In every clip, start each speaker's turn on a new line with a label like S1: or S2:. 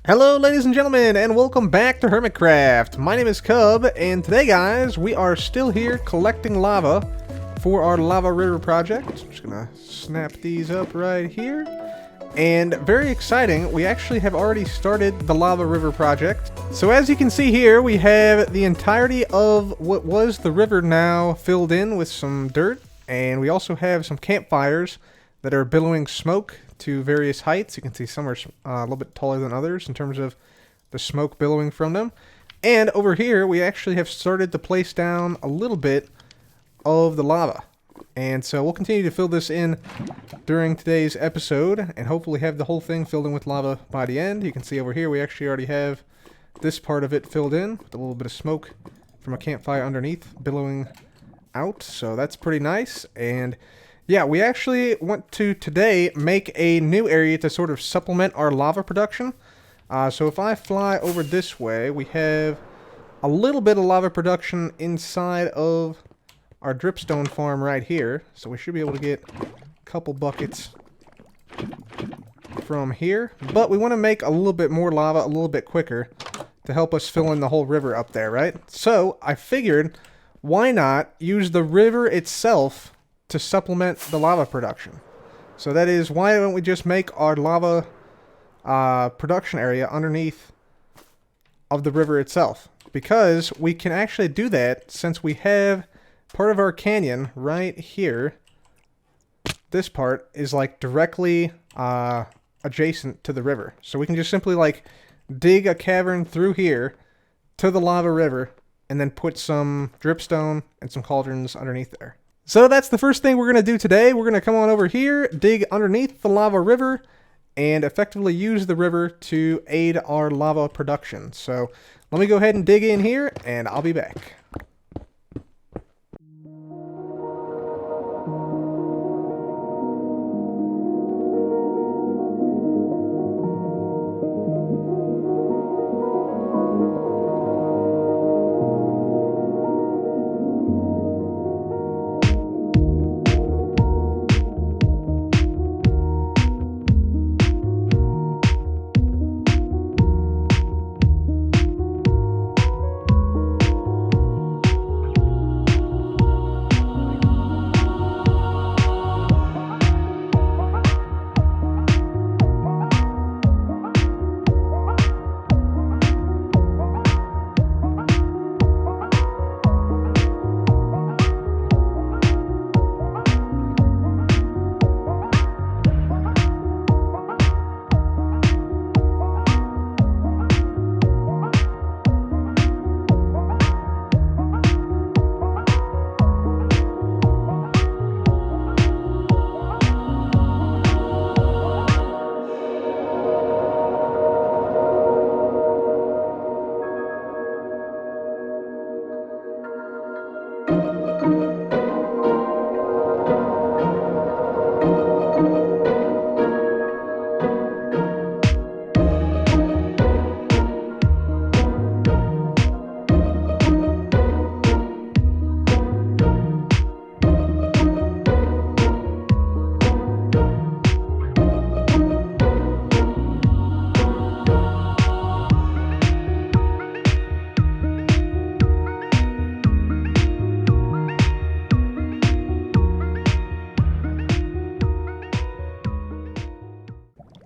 S1: Hello ladies and gentlemen, and welcome back to Hermitcraft. My name is Cub, and today guys, we are still here collecting lava for our lava river project. I'm just gonna snap these up right here. And very exciting, we actually have already started the lava river project. So as you can see here, we have the entirety of what was the river now filled in with some dirt, and we also have some campfires that are billowing smoke to various heights. You can see some are a little bit taller than others in terms of the smoke billowing from them. And over here, we actually have started to place down a little bit of the lava. And so we'll continue to fill this in during today's episode and hopefully have the whole thing filled in with lava by the end. You can see over here, we actually already have this part of it filled in with a little bit of smoke from a campfire underneath billowing out. So that's pretty nice. And yeah, we actually want to today make a new area to sort of supplement our lava production. So if I fly over this way, we have a little bit of lava production inside of our dripstone farm right here. So we should be able to get a couple buckets from here. But we want to make a little bit more lava a little bit quicker to help us fill in the whole river up there, right? So I figured, why not use the river itself to supplement the lava production? So that is, why don't we just make our lava production area underneath of the river itself? Because we can actually do that since we have part of our canyon right here. This part is like directly adjacent to the river. So we can just simply like dig a cavern through here to the lava river and then put some dripstone and some cauldrons underneath there. So that's the first thing we're going to do today. We're going to come on over here, dig underneath the lava river, and effectively use the river to aid our lava production. So let me go ahead and dig in here, and I'll be back.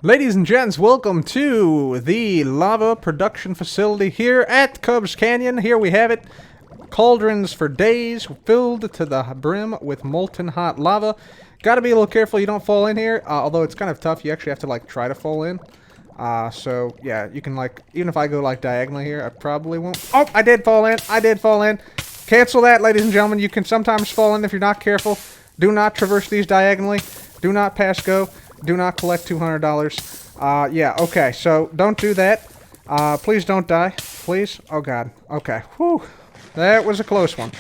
S1: Ladies and gents, welcome to the lava production facility here at Cubs Canyon. Here we have it. Cauldrons for days, filled to the brim with molten hot lava. Gotta be a little careful you don't fall in here, although it's kind of tough. You actually have to like try to fall in. So yeah, you can like, even if I go like diagonally here, I probably won't. Oh, I did fall in. I did fall in. Cancel that, ladies and gentlemen. You can sometimes fall in if you're not careful. Do not traverse these diagonally. Do not pass go. Do not collect $200. Yeah, okay, so don't do that. Please don't die. Please. Oh, God. Okay. Whew. That was a close one.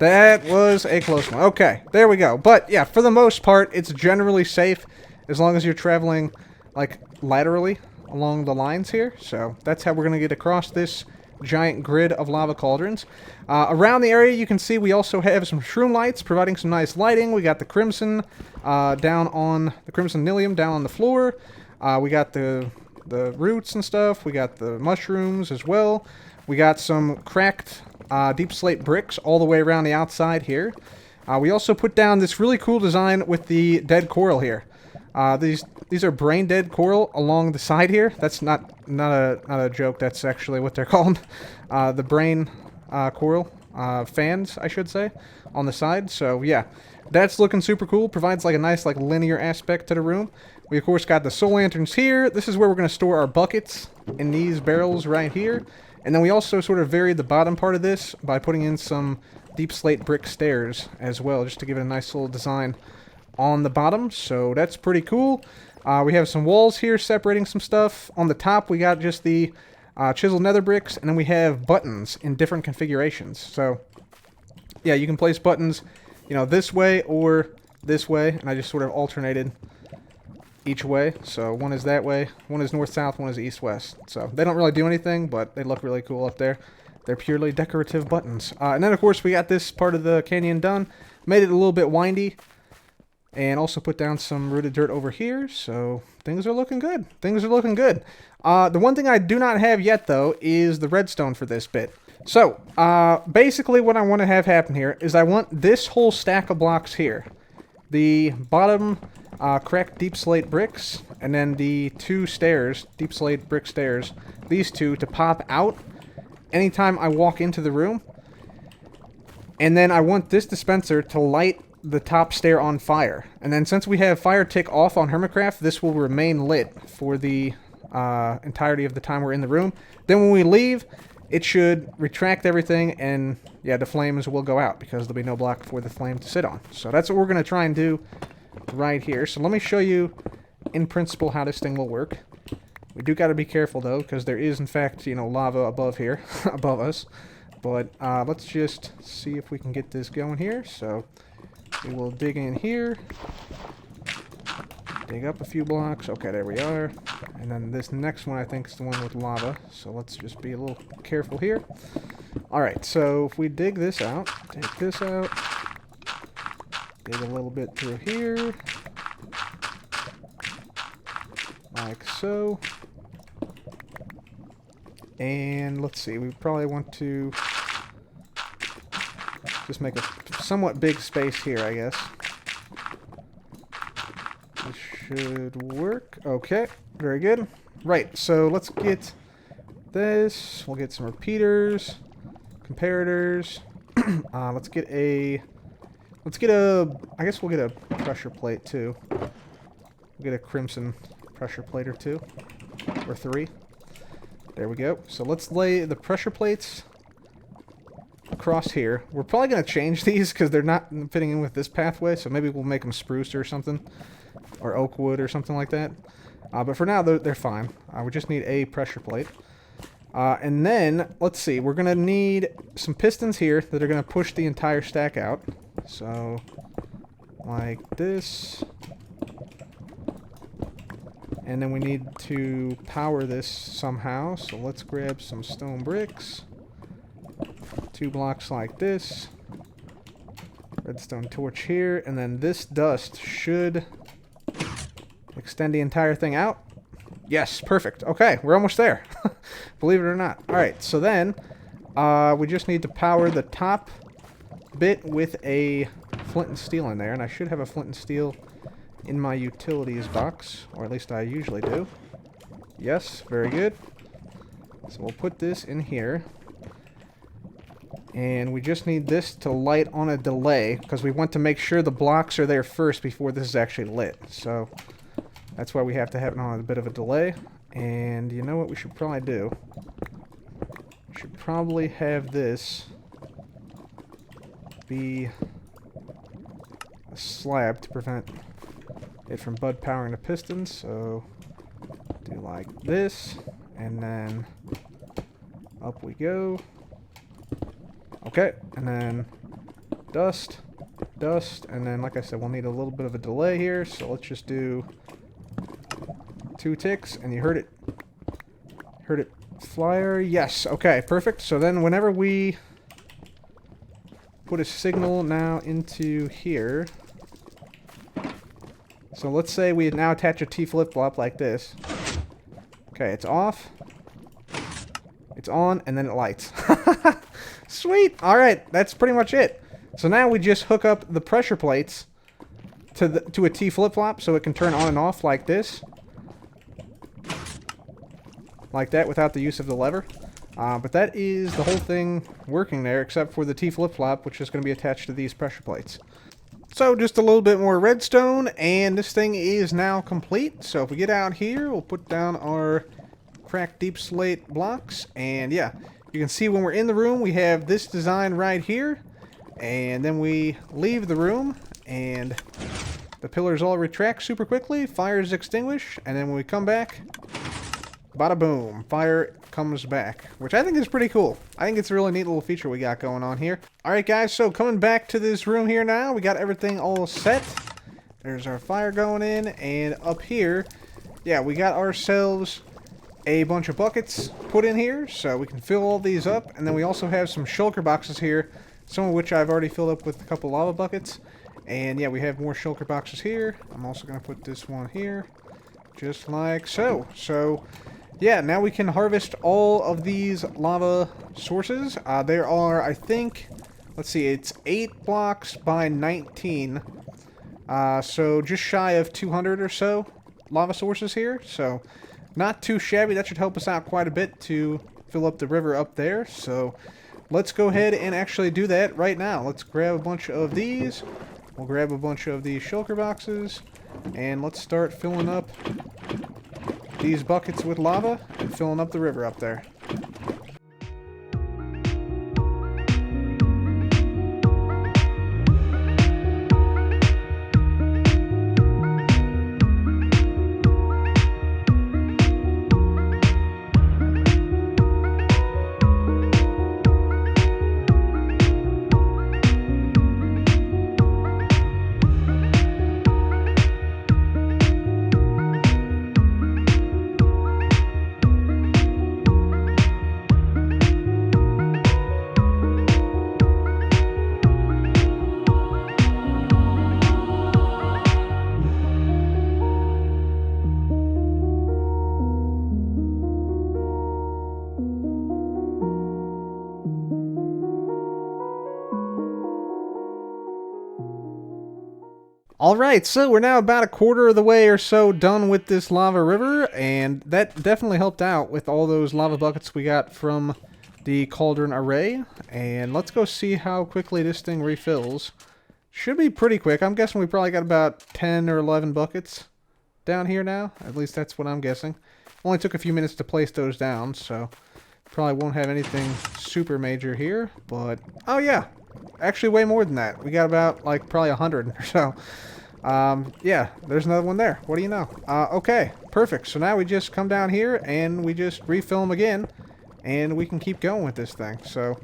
S1: That was a close one. Okay, there we go. But, yeah, for the most part, it's generally safe as long as you're traveling, like, laterally along the lines here. So that's how we're going to get across this giant grid of lava cauldrons. Around the area, you can see we also have some shroom lights providing some nice lighting. We got the crimson down on the crimson nilium down on the floor. We got the the roots and stuff. We got the mushrooms as well. We got some cracked deep slate bricks all the way around the outside here. We also put down this really cool design with the dead coral here. These are brain dead coral along the side here. That's not a joke. That's actually what they're called. The brain coral fans, I should say, on the side. So yeah, that's looking super cool. Provides like a nice like linear aspect to the room. We of course got the soul lanterns here. This is where we're going to store our buckets in these barrels right here. And then we also sort of varied the bottom part of this by putting in some deep slate brick stairs as well, just to give it a nice little design on the bottom. So that's pretty cool. We have some walls here separating some stuff. On the top we got just the chiseled nether bricks, and then we have buttons in different configurations. So yeah, you can place buttons, you know, this way or this way, and I just sort of alternated each way. So one is that way, one is north-south, one is east-west. So they don't really do anything, but they look really cool up there. They're purely decorative buttons. And then, of course, we got this part of the canyon done. Made it a little bit windy. And also put down some rooted dirt over here. So things are looking good. Things are looking good. The one thing I do not have yet, though, is the redstone for this bit. So, basically what I want to have happen here is I want this whole stack of blocks here. The bottom cracked deep slate bricks, and then the two stairs, deep slate brick stairs, these two to pop out anytime I walk into the room. And then I want this dispenser to light the top stair on fire. And then since we have fire tick off on Hermitcraft, this will remain lit for the entirety of the time we're in the room. Then when we leave, it should retract everything, and yeah, the flames will go out because there'll be no block for the flame to sit on. So that's what we're going to try and do right here. So let me show you in principle how this thing will work. We do got to be careful though, because there is in fact, you know, lava above here, above us. But let's just see if we can get this going here. So we will dig in here, dig up a few blocks. Okay, there we are. And then this next one I think is the one with lava. So let's just be a little careful here. Alright, so if we dig this out, take this out, dig a little bit through here, like so. And let's see, we probably want to just make a somewhat big space here, I guess. This should work. Okay, very good. Right, so let's get this. We'll get some repeaters, comparators. Let's get a, I guess we'll get a pressure plate too. We'll get a crimson pressure plate or two, or three. There we go. So let's lay the pressure plates across here. We're probably going to change these because they're not fitting in with this pathway, so maybe we'll make them spruce or something, or oak wood or something like that. But for now, they're fine. We just need a pressure plate. And then, let's see, we're going to need some pistons here that are going to push the entire stack out. So, like this. And then we need to power this somehow. So let's grab some stone bricks. 2 blocks like this. Redstone torch here. And then this dust should extend the entire thing out. Yes, perfect. Okay, we're almost there. Believe it or not. Alright, so then we just need to power the top bit with a flint and steel in there. And I should have a flint and steel in my utilities box, or at least I usually do. Yes, very good. So we'll put this in here. And we just need this to light on a delay, because we want to make sure the blocks are there first before this is actually lit. So that's why we have to have it on a bit of a delay. And you know what we should probably do? We should probably have this be a slab to prevent it from bud powering the pistons. So do like this, and then up we go. Okay, and then dust, and then like I said, we'll need a little bit of a delay here, so let's just do 2 ticks, and you heard it flyer. Yes, okay, perfect. So then whenever we put a signal now into here, so let's say we now attach a T flip-flop like this. Okay, it's off. It's on, and then it lights. Sweet! Alright, that's pretty much it. So now we just hook up the pressure plates to a T flip-flop so it can turn on and off like this. Like that without the use of the lever. But that is the whole thing working there, except for the T flip-flop, which is going to be attached to these pressure plates. So just a little bit more redstone, and this thing is now complete. So if we get out here, we'll put down our cracked deep slate blocks, and yeah, you can see when we're in the room, we have this design right here, and then we leave the room, and the pillars all retract super quickly, fire is extinguished, and then when we come back, bada boom, fire comes back, which I think is pretty cool. I think it's a really neat little feature we got going on here. Alright guys, so coming back to this room here now, we got everything all set. There's our fire going in, and up here, yeah, we got ourselves a bunch of buckets put in here, so we can fill all these up, and then we also have some shulker boxes here, some of which I've already filled up with a couple lava buckets, and yeah, we have more shulker boxes here. I'm also going to put this one here, just like so. So yeah, now we can harvest all of these lava sources. There are, I think, let's see, it's 8 blocks by 19, so just shy of 200 or so lava sources here, so not too shabby. That should help us out quite a bit to fill up the river up there. So let's go ahead and actually do that right now. Let's grab a bunch of these. We'll grab a bunch of these shulker boxes, and let's start filling up these buckets with lava and filling up the river up there. Alright, so we're now about a quarter of the way or so done with this lava river, and that definitely helped out with all those lava buckets we got from the cauldron array. And let's go see how quickly this thing refills. Should be pretty quick. I'm guessing we probably got about 10 or 11 buckets down here now. At least that's what I'm guessing. Only took a few minutes to place those down, so probably won't have anything super major here. But, oh yeah, actually way more than that. We got about, like, probably 100 or so. Yeah, there's another one there. What do you know? Okay, perfect. So now we just come down here and we just refill them again, and we can keep going with this thing. So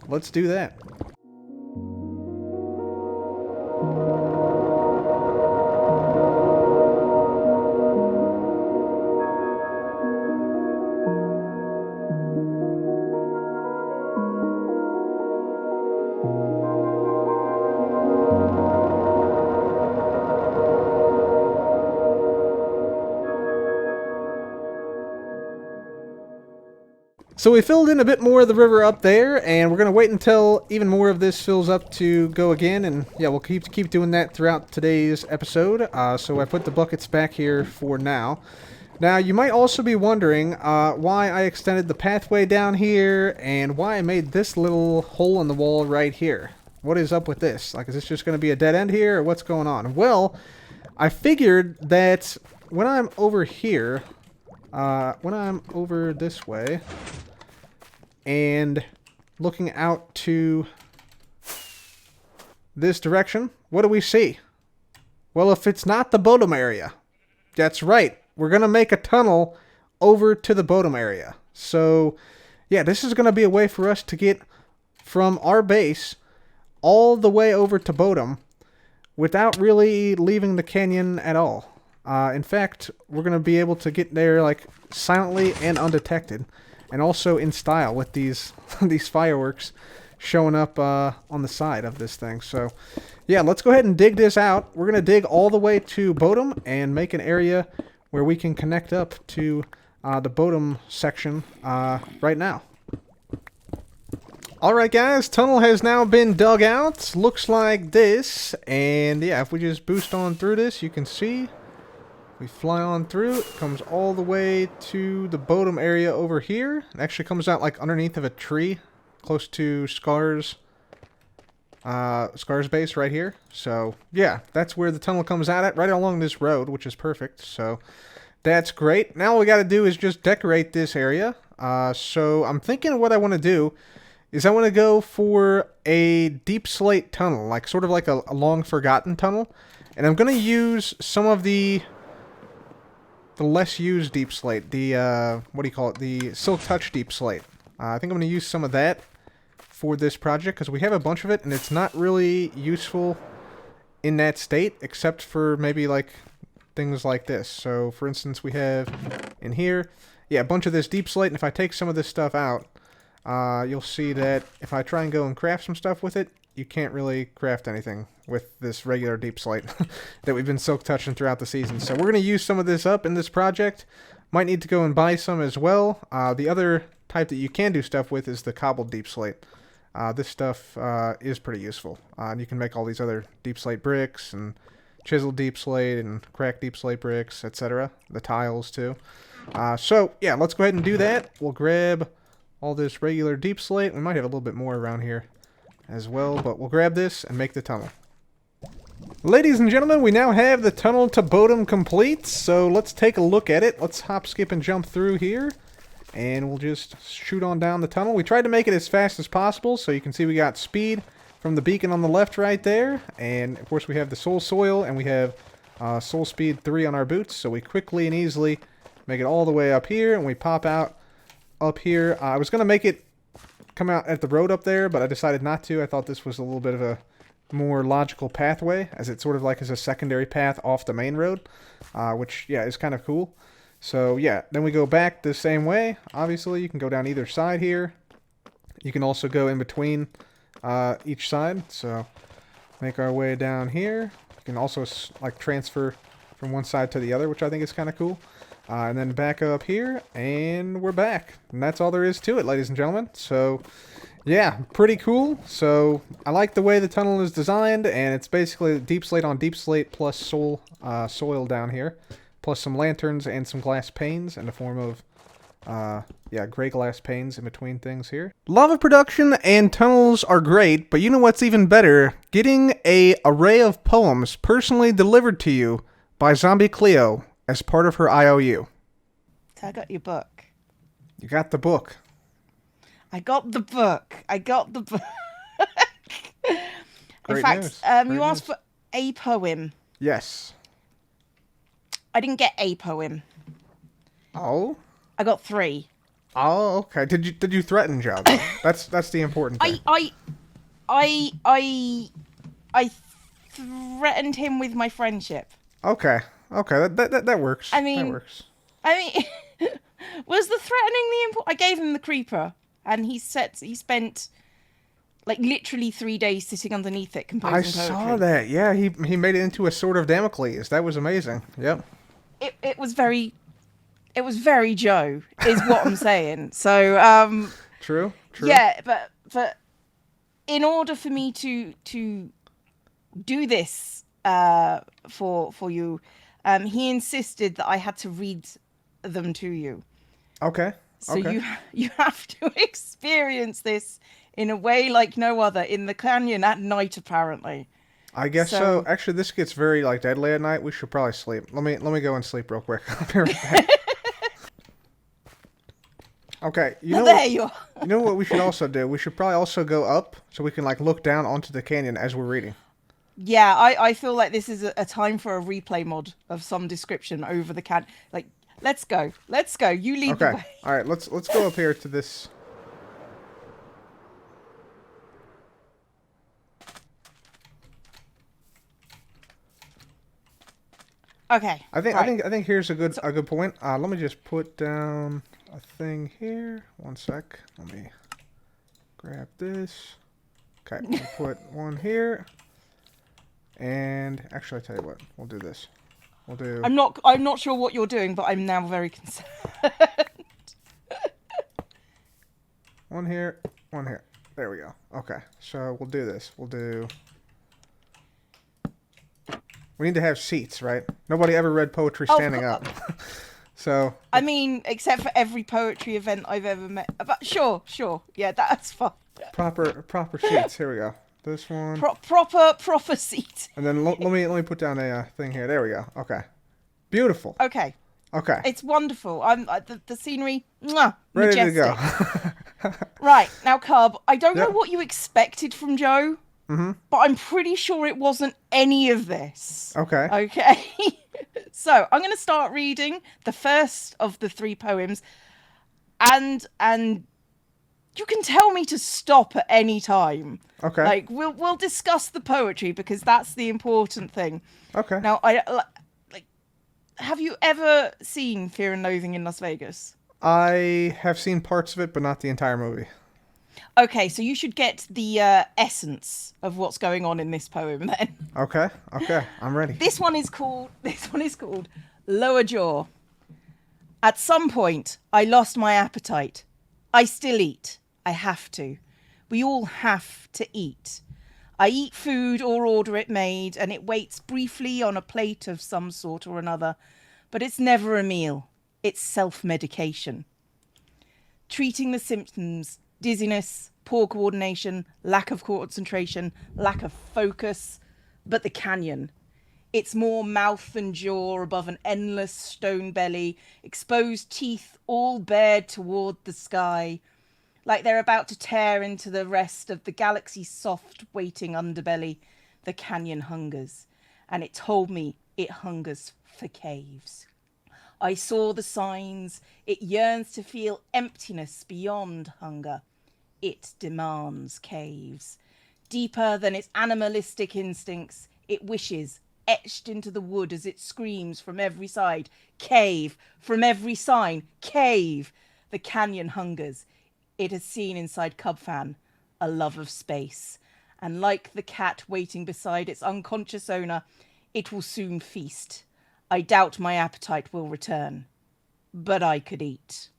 S1: let's do that. So we filled in a bit more of the river up there, and we're going to wait until even more of this fills up to go again, and yeah, we'll keep doing that throughout today's episode. So I put the buckets back here for now. Now, you might also be wondering why I extended the pathway down here, and why I made this little hole in the wall right here. What is up with this? Like, is this just going to be a dead end here, or what's going on? Well, I figured that when I'm over here, when I'm over this way, and looking out to this direction, what do we see? Well, if it's not the Boatem area, that's right. We're going to make a tunnel over to the Boatem area. So, yeah, this is going to be a way for us to get from our base all the way over to Boatem without really leaving the canyon at all. In fact, we're going to be able to get there like silently and undetected. And also in style with these these fireworks showing up on the side of this thing. So, yeah, let's go ahead and dig this out. We're going to dig all the way to Boatem and make an area where we can connect up to the Boatem section right now. Alright guys, tunnel has now been dug out. Looks like this. And yeah, if we just boost on through this, you can see we fly on through. It comes all the way to the Boatem area over here. It actually comes out like underneath of a tree, close to Scar's base right here. So yeah, that's where the tunnel comes out at, right along this road, which is perfect. So that's great. Now all we got to do is just decorate this area. So I'm thinking what I want to do is I want to go for a deep slate tunnel, like sort of like a long forgotten tunnel. And I'm going to use some of the less used deep slate, the, what do you call it, the Silk Touch deep slate. I think I'm going to use some of that for this project because we have a bunch of it and it's not really useful in that state except for maybe like things like this. So for instance, we have in here, yeah, a bunch of this deep slate, and if I take some of this stuff out, you'll see that if I try and go and craft some stuff with it, you can't really craft anything with this regular deep slate that we've been silk touching throughout the season. So we're going to use some of this up in this project. Might need to go and buy some as well. The other type that you can do stuff with is the cobbled deep slate. This stuff is pretty useful. And you can make all these other deep slate bricks and chiseled deep slate and cracked deep slate bricks, etc. The tiles too. So yeah, let's go ahead and do that. We'll grab all this regular deep slate. We might have a little bit more around here as well, but we'll grab this and make the tunnel. Ladies and gentlemen, we now have the tunnel to Boatem complete, so let's take a look at it. Let's hop, skip, and jump through here, and we'll just shoot on down the tunnel. We tried to make it as fast as possible, so you can see we got speed from the beacon on the left right there, and of course we have the soul soil, and we have soul speed 3 on our boots, so we quickly and easily make it all the way up here, and we pop out up here. I was going to make it come out at the road up there, but I decided not to. I thought this was a little bit of a more logical pathway, as it sort of like is a secondary path off the main road, which, yeah, is kind of cool. So, yeah, then we go back the same way. Obviously, you can go down either side here. You can also go in between each side. So, make our way down here. You can also, like, transfer from one side to the other, which I think is kind of cool. And then back up here, and we're back. And that's all there is to it, ladies and gentlemen. So, yeah, pretty cool. So, I like the way the tunnel is designed, and it's basically deep slate on deep slate plus soil down here, plus some lanterns and some glass panes in the form of, yeah, gray glass panes in between things here. Lava production and tunnels are great, but you know what's even better? Getting an array of poems personally delivered to you by ZombieCleo as part of her IOU.
S2: I got your book.
S1: You got the book.
S2: I got the book. I got the book. In fact, you asked for a poem.
S1: Yes.
S2: I didn't get a poem.
S1: Oh?
S2: I got 3.
S1: Oh, okay. Did you threaten Joe, though? That's the important thing.
S2: I threatened him with my friendship.
S1: Okay. Okay, that works.
S2: I mean,
S1: that works.
S2: Was the threatening the important? I gave him the creeper, and he spent like literally 3 days sitting underneath it composing poetry.
S1: I saw that. Yeah, he made it into a sword of Damocles. That was amazing. Yep.
S2: It was very Joe, is what I'm saying. So
S1: True.
S2: Yeah, but in order for me to do this for you, he insisted that I had to read them to you.
S1: Okay.
S2: So you have to experience this in a way like no other in the canyon at night, apparently.
S1: I guess so. Actually, this gets very like deadly at night. We should probably sleep. Let me go and sleep real quick. I'll be right back. Okay,
S2: there you are.
S1: You know what we should also do? We should probably also go up so we can like look down onto the canyon as we're reading.
S2: Yeah, I feel like this is a time for a replay mod of some description over the canyon. Like, let's go. You lead the way.
S1: All right, let's go up here to this.
S2: Okay.
S1: I think here's a good point. Let me just put down a thing here. One sec. Let me grab this. Okay, we'll put one here. And actually, I'll tell you what. We'll do this. We'll do...
S2: I'm not sure what you're doing, but I'm now very concerned.
S1: One here, one here. There we go. Okay, so we'll do this. We need to have seats, right? Nobody ever read poetry standing up. So...
S2: I mean, except for every poetry event I've ever met. But sure. Yeah, that's fine.
S1: Proper seats. Here we go. This one.
S2: Proper seat.
S1: And then let me put down a thing here. There we go. Okay. Beautiful.
S2: Okay. It's wonderful. The scenery, mwah,
S1: Ready
S2: majestic.
S1: to go.
S2: Right, now, Cub, I don't know what you expected from Joe, but I'm pretty sure it wasn't any of this.
S1: Okay.
S2: So, I'm going to start reading the first of the 3 poems, and you can tell me to stop at any time.
S1: Okay.
S2: Like, we'll discuss the poetry, because that's the important thing.
S1: Okay.
S2: Now, have you ever seen Fear and Loathing in Las Vegas?
S1: I have seen parts of it, but not the entire movie.
S2: Okay, so you should get the essence of what's going on in this poem then.
S1: Okay, I'm ready.
S2: This one is called Lower Jaw. At some point, I lost my appetite. I still eat. I have to. We all have to eat. I eat food or order it made, and it waits briefly on a plate of some sort or another. But it's never a meal. It's self-medication. Treating the symptoms: dizziness, poor coordination, lack of concentration, lack of focus. But the canyon. It's more mouth and jaw above an endless stone belly, exposed teeth all bared toward the sky, like they're about to tear into the rest of the galaxy's soft, waiting underbelly. The canyon hungers, and it told me it hungers for caves. I saw the signs. It yearns to feel emptiness beyond hunger. It demands caves. Deeper than its animalistic instincts, it wishes, etched into the wood as it screams from every side, cave, from every sign, cave. The canyon hungers. It has seen inside Cubfan a love of space. And like the cat waiting beside its unconscious owner, it will soon feast. I doubt my appetite will return, but I could eat.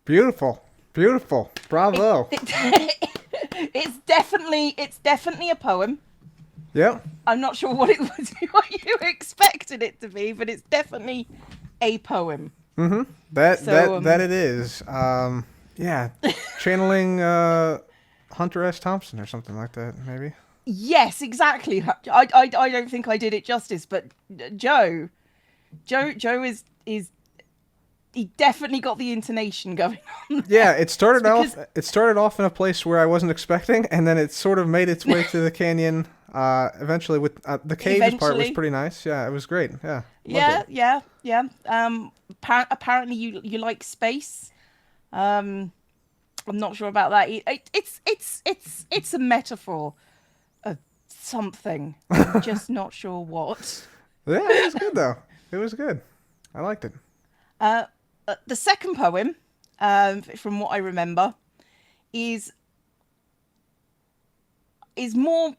S1: Beautiful. Bravo.
S2: It's definitely a poem.
S1: Yep.
S2: I'm not sure what you expected it to be, but it's definitely a poem.
S1: Mm-hmm. That it is. Yeah. Channeling Hunter S. Thompson or something like that, maybe.
S2: Yes, exactly. I don't think I did it justice, but Joe is he definitely got the intonation going on.
S1: Yeah, it started off in a place where I wasn't expecting, and then it sort of made its way to the canyon. Eventually, with the caves part was pretty nice. Yeah, it was great. Yeah.
S2: Yeah. Apparently, you like space. I'm not sure about that. It's a metaphor of something. I'm just not sure what.
S1: Yeah, it was good though. It was good. I liked it.
S2: The second poem, from what I remember, is more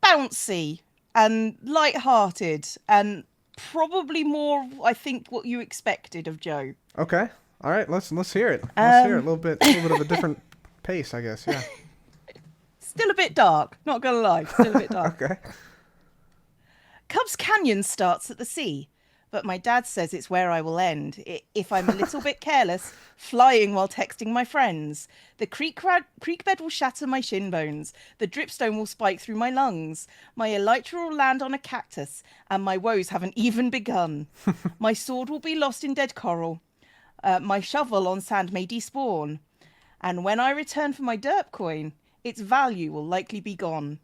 S2: bouncy and light-hearted and probably more, I think, what you expected of Joe.
S1: Okay. All right. Let's hear it. Let's hear it. A little bit of a different pace, I guess. Yeah.
S2: Still a bit dark. Not gonna lie. Still a bit dark.
S1: Okay.
S2: Cub's Canyon starts at the sea, but my dad says it's where I will end if I'm a little bit careless, flying while texting my friends. The creek bed will shatter my shin bones. The dripstone will spike through my lungs. My elytra will land on a cactus, and my woes haven't even begun. My sword will be lost in dead coral. My shovel on sand may despawn. And when I return for my derp coin, its value will likely be gone.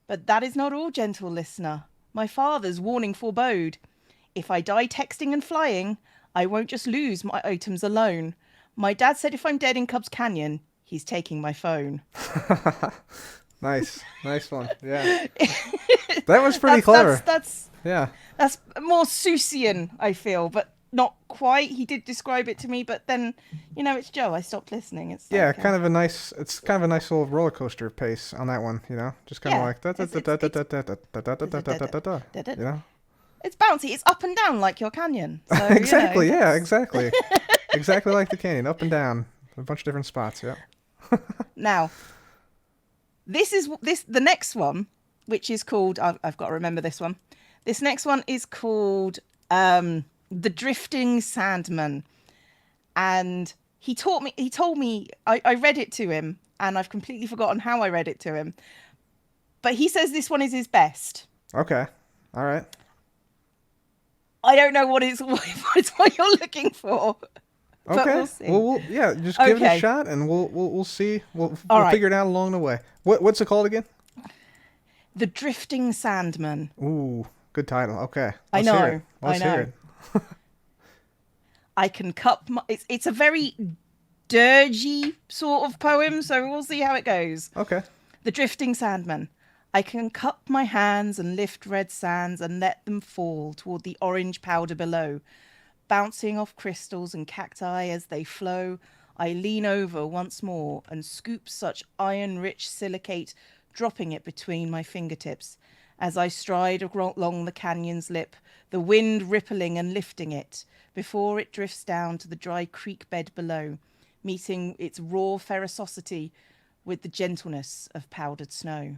S2: But that is not all, gentle listener. My father's warning forebode. If I die texting and flying, I won't just lose my items alone. My dad said if I'm dead in Cub's Canyon, he's taking my phone.
S1: Nice one. Yeah, that was pretty clever.
S2: That's more Seussian, I feel, but not quite. He did describe it to me, but then it's Joe. I stopped listening. It's
S1: kind of a nice little roller coaster pace on that one. Just kind of like da da da da da da da da da da da da.
S2: It's bouncy. It's up and down like your canyon. So,
S1: Exactly.
S2: you know,
S1: Yeah. Exactly. Exactly like the canyon, up and down, a bunch of different spots. Yeah.
S2: Now, the next one, which is called. I've got to remember this one. This next one is called the Drifting Sandman, and he told me. I read it to him, and I've completely forgotten how I read it to him. But he says this one is his best.
S1: Okay. All right.
S2: I don't know what you're looking for. But
S1: Okay.
S2: we'll see.
S1: Well, yeah, just give it a shot, and we'll see. We'll
S2: right.
S1: figure it out along the way. What's it called again?
S2: The Drifting Sandman.
S1: Ooh, good title. Okay.
S2: I know.
S1: Hear it. Let's hear it.
S2: I can cup my... It's a very dirgy sort of poem, so we'll see how it goes.
S1: Okay.
S2: The Drifting Sandman. I can cup my hands and lift red sands and let them fall toward the orange powder below. Bouncing off crystals and cacti as they flow, I lean over once more and scoop such iron-rich silicate, dropping it between my fingertips. As I stride along the canyon's lip, the wind rippling and lifting it, before it drifts down to the dry creek bed below, meeting its raw ferocity with the gentleness of powdered snow.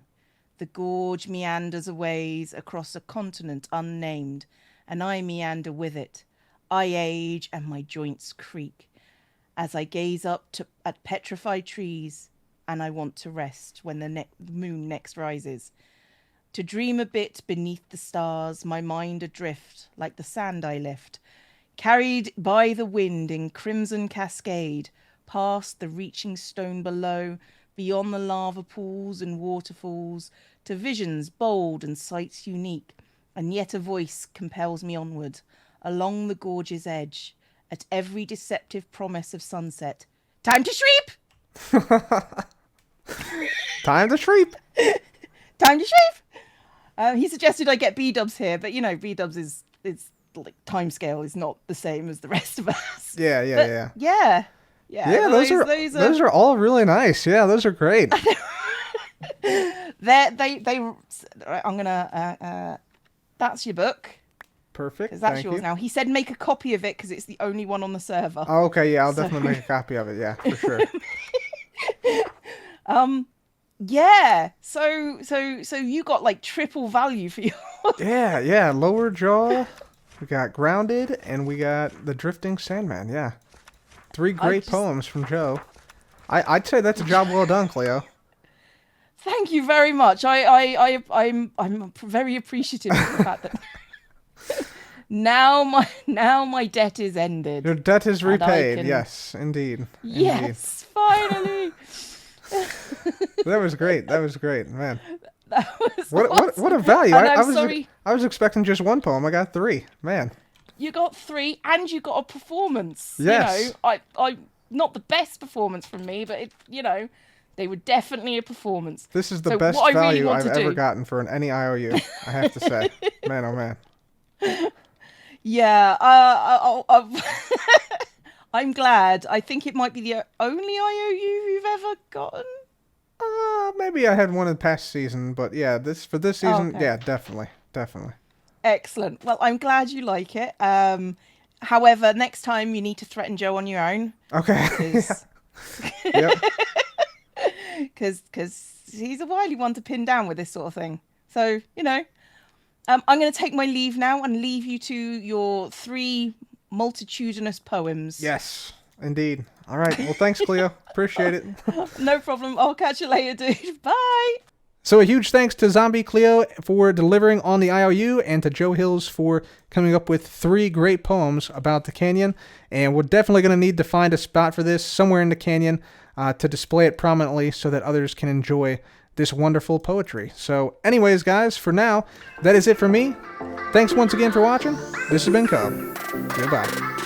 S2: The gorge meanders a ways across a continent unnamed, and I meander with it. I age and my joints creak as I gaze up at petrified trees, and I want to rest when the moon next rises. To dream a bit beneath the stars, my mind adrift like the sand I lift, carried by the wind in crimson cascade, past the reaching stone below, beyond the lava pools and waterfalls, to visions bold and sights unique, and yet a voice compels me onward, along the gorge's edge, at every deceptive promise of sunset. Time to shreep!
S1: Time to shreep!
S2: Time to shreep! He suggested I get B-dubs here, but B-dubs is like timescale is not the same as the rest of us.
S1: Yeah.
S2: Yeah,
S1: those are all really nice. Yeah, those are great.
S2: I'm gonna that's your book.
S1: Perfect.
S2: Because that's
S1: Thank
S2: yours
S1: you.
S2: now. He said make a copy of it because it's the only one on the server.
S1: Oh, okay, yeah, I'll definitely make a copy of it. Yeah, for sure.
S2: Yeah. So you got like triple value for your.
S1: Yeah. Lower jaw. We got grounded, and we got the Drifting Sandman. Yeah, 3 great poems from Joe. I'd say that's a job well done, Cleo.
S2: Thank you very much. I'm very appreciative of the fact that now my debt is ended.
S1: Your debt is repaid. Yes, indeed.
S2: Yes, finally.
S1: That was great, man.
S2: That was
S1: What a value!
S2: And
S1: I was expecting just 1 poem. I got 3. Man.
S2: You got 3, and you got a performance.
S1: Yes.
S2: I not the best performance from me, but they were definitely a performance.
S1: This is the best value I've ever gotten for any IOU. I have to say, man, oh man.
S2: Yeah. I'm glad. I think it might be the only IOU you've ever gotten.
S1: Maybe I had one in the past season, but yeah, for this season,
S2: okay.
S1: Yeah, definitely.
S2: Excellent. Well, I'm glad you like it. However, next time you need to threaten Joe on your own.
S1: Okay. Yep.
S2: Because he's a wily one to pin down with this sort of thing. So, I'm going to take my leave now and leave you to your 3 multitudinous poems.
S1: Yes, indeed. All right. Well, thanks, Cleo. Appreciate it.
S2: No problem. I'll catch you later, dude. Bye.
S1: So a huge thanks to ZombieCleo for delivering on the IOU, and to Joe Hills for coming up with 3 great poems about the canyon. And we're definitely going to need to find a spot for this somewhere in the canyon to display it prominently so that others can enjoy this wonderful poetry. So anyways, guys, for now, that is it for me. Thanks once again for watching. This has been Cub. Goodbye.